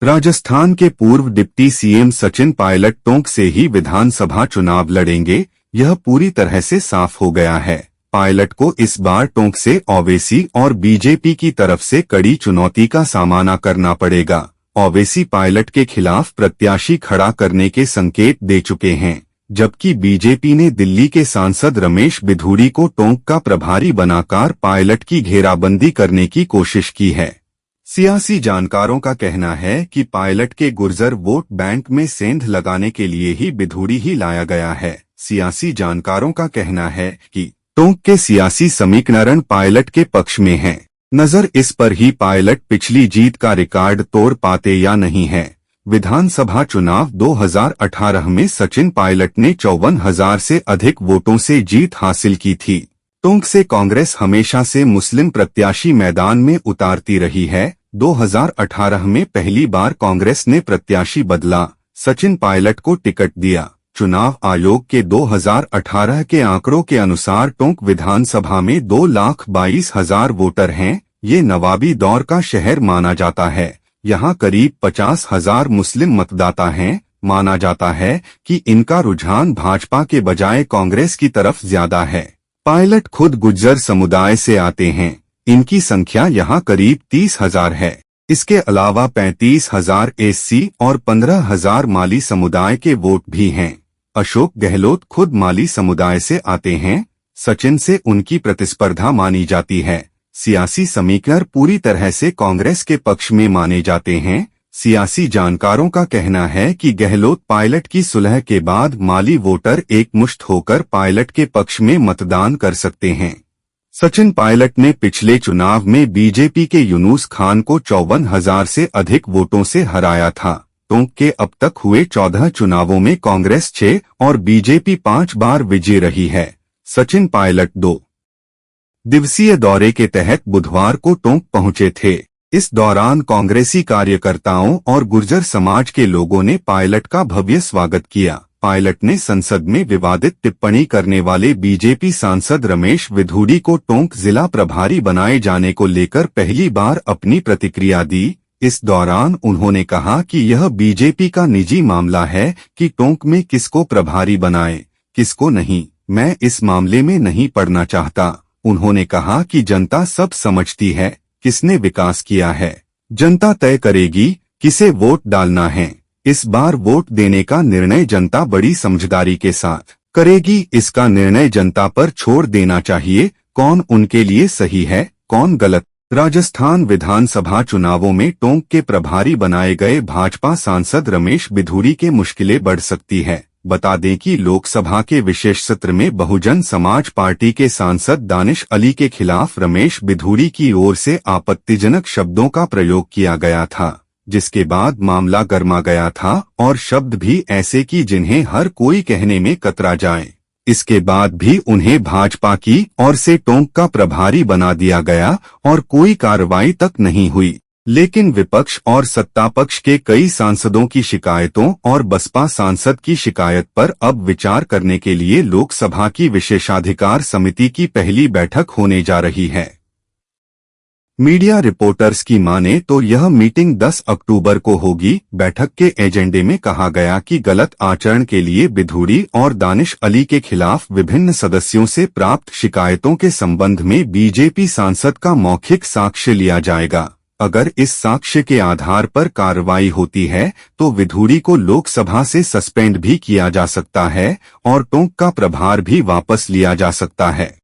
राजस्थान के पूर्व deputy CM Sachin Pilot Tonk से ही विधानसभा चुनाव लड़ेंगे, यह पूरी तरह से साफ हो गया है। पायलट को इस बार टोंक से ओवैसी और बीजेपी की तरफ से कड़ी चुनौती का सामना करना पड़ेगा। ओवैसी पायलट के खिलाफ प्रत्याशी खड़ा करने के संकेत दे चुके हैं, जबकि बीजेपी ने दिल्ली के सांसद रमेश बिधूड़ी को टोंक का प्रभारी बनाकर पायलट की घेराबंदी करने की कोशिश की है। सियासी जानकारों का कहना है कि पायलट के गुर्जर वोट बैंक में सेंध लगाने के लिए ही बिधूड़ी ही लाया गया है। सियासी जानकारों का कहना है कि टोंक के सियासी समीकरण पायलट के पक्ष में हैं। नजर इस पर ही पायलट पिछली जीत का रिकॉर्ड तोड़ पाते या नहीं है। विधानसभा चुनाव 2018 में सचिन पायलट ने 54,000 से अधिक वोटों से जीत हासिल की थी। टोंक से कांग्रेस हमेशा से मुस्लिम प्रत्याशी मैदान में उतारती रही है। 2018 में पहली बार कांग्रेस ने प्रत्याशी बदला, सचिन पायलट को टिकट दिया। चुनाव आयोग के 2018 के आंकड़ों के अनुसार टोंक विधानसभा में 2,22,000 वोटर हैं। ये नवाबी दौर का शहर माना जाता है। यहाँ करीब 50,000 मुस्लिम मतदाता हैं। माना जाता है कि इनका रुझान भाजपा के बजाय कांग्रेस की तरफ ज्यादा है। पायलट खुद गुज्जर समुदाय से आते हैं। इनकी संख्या यहाँ करीब 30,000 है। इसके अलावा 35,000 एससी और 15,000 माली समुदाय के वोट भी हैं। अशोक गहलोत खुद माली समुदाय से आते हैं। सचिन से उनकी प्रतिस्पर्धा मानी जाती है। सियासी समीकरण पूरी तरह से कांग्रेस के पक्ष में माने जाते हैं। सियासी जानकारों का कहना है कि गहलोत पायलट की सुलह के बाद माली वोटर एकमुश्त होकर पायलट के पक्ष में मतदान कर सकते हैं। सचिन पायलट ने पिछले चुनाव में बीजेपी के यूनुस खान को 54,000 से अधिक वोटों से हराया था। टोंक के अब तक हुए 14 चुनावों में कांग्रेस 6 और बीजेपी 5 बार विजयी रही है। सचिन पायलट 2 दिवसीय दौरे के तहत बुधवार को टोंक पहुंचे थे। इस दौरान कांग्रेसी कार्यकर्ताओं और गुर्जर समाज के लोगों ने पायलट का भव्य स्वागत किया। पायलट ने संसद में विवादित टिप्पणी करने वाले बीजेपी सांसद रमेश बिधूड़ी को टोंक जिला प्रभारी बनाए जाने को लेकर पहली बार अपनी प्रतिक्रिया दी। इस दौरान उन्होंने कहा कि यह बीजेपी का निजी मामला है कि टोंक में किसको प्रभारी बनाए, किसको नहीं। मैं इस मामले में नहीं पड़ना चाहता। उन्होंने कहा कि जनता सब समझती है किसने विकास किया है। जनता तय करेगी किसे वोट डालना है। इस बार वोट देने का निर्णय जनता बड़ी समझदारी के साथ करेगी। इसका निर्णय जनता पर छोड़ देना चाहिए, कौन उनके लिए सही है, कौन गलत। राजस्थान विधानसभा चुनावों में टोंक के प्रभारी बनाए गए भाजपा सांसद रमेश बिधूड़ी के मुश्किलें बढ़ सकती है। बता दें कि लोकसभा के विशेष सत्र में बहुजन समाज पार्टी के सांसद दानिश अली के खिलाफ रमेश बिधूड़ी की ओर से आपत्तिजनक शब्दों का प्रयोग किया गया था, जिसके बाद मामला गर्मा गया था और शब्द भी ऐसे कि जिन्हें हर कोई कहने में कतरा जाए। इसके बाद भी उन्हें भाजपा की ओर से टोंक का प्रभारी बना दिया गया और कोई कार्रवाई तक नहीं हुई। लेकिन विपक्ष और सत्तापक्ष के कई सांसदों की शिकायतों और बसपा सांसद की शिकायत पर अब विचार करने के लिए लोकसभा की विशेषाधिकार समिति की पहली बैठक होने जा रही है। मीडिया रिपोर्टर्स की माने तो यह मीटिंग 10 अक्टूबर को होगी। बैठक के एजेंडे में कहा गया कि गलत आचरण के लिए बिधूड़ी और दानिश अली के खिलाफ विभिन्न सदस्यों से प्राप्त शिकायतों के संबंध में बीजेपी सांसद का मौखिक साक्ष्य लिया जाएगा। अगर इस साक्ष्य के आधार पर कार्रवाई होती है तो बिधूड़ी को लोकसभा से सस्पेंड भी किया जा सकता है और टोंक का प्रभार भी वापस लिया जा सकता है।